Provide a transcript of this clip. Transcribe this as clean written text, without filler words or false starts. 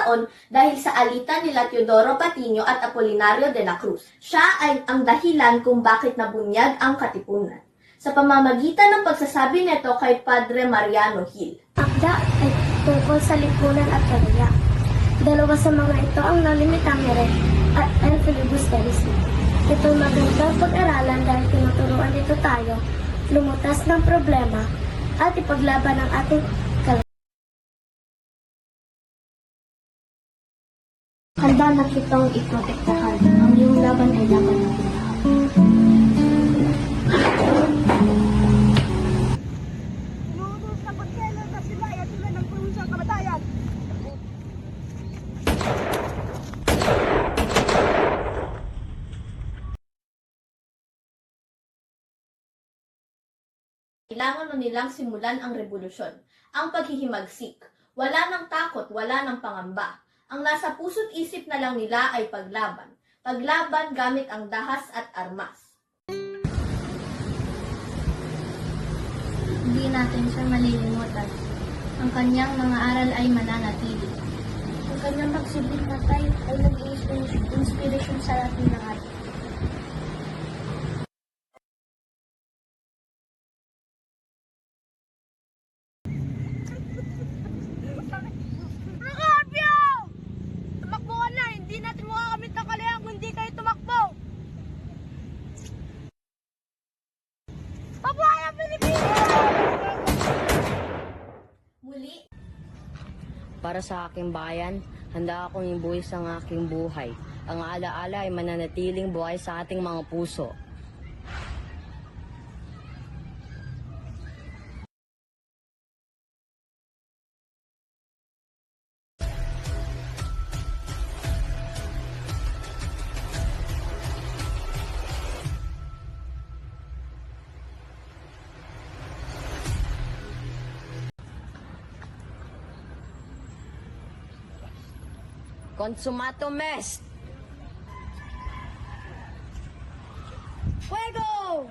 taon dahil sa alitan nila Teodoro Patiño at Apolinario de la Cruz. Siya ay ang dahilan kung bakit nabunyag ang Katipunan, sa pamamagitan ng pagsasabi nito kay Padre Mariano Gil. Akda ay tungkol sa lipunan at pamilya. Dalawa sa mga ito ang nalimitangere at el filibusterismo. Ito'y magandang pag-aralan dahil tinuturuan nito tayo lumutas ng problema at ipaglaban ang ating handa na kitang iprotektahan. Ang iyong laban ay laban ng lahat. Inuutos na pagkailan na sila ay atulan ng probinsya kamatayan. Kailangan na nilang simulan ang revolusyon, ang paghihimagsik. Wala ng takot, wala ng pangamba. Ang nasa puso't isip na lang nila ay paglaban. Paglaban gamit ang dahas at armas. Hindi natin siya malilimutan. Ang kanyang mga aral ay mananatili. Ang kanyang magsilbing tatay ay nag-i-inspirasyon sa ating lahat. Rocarbio! Tumakbo ka na! Hindi natin makakamit ng kalayan kung hindi kayo tumakbo! Pabuhay ang Pilipinas! Muli, Para sa aking bayan, handa akong ibuwis ang aking buhay. Ang alaala ay mananatiling buhay sa ating mga puso. Consumato Mest! Fuego!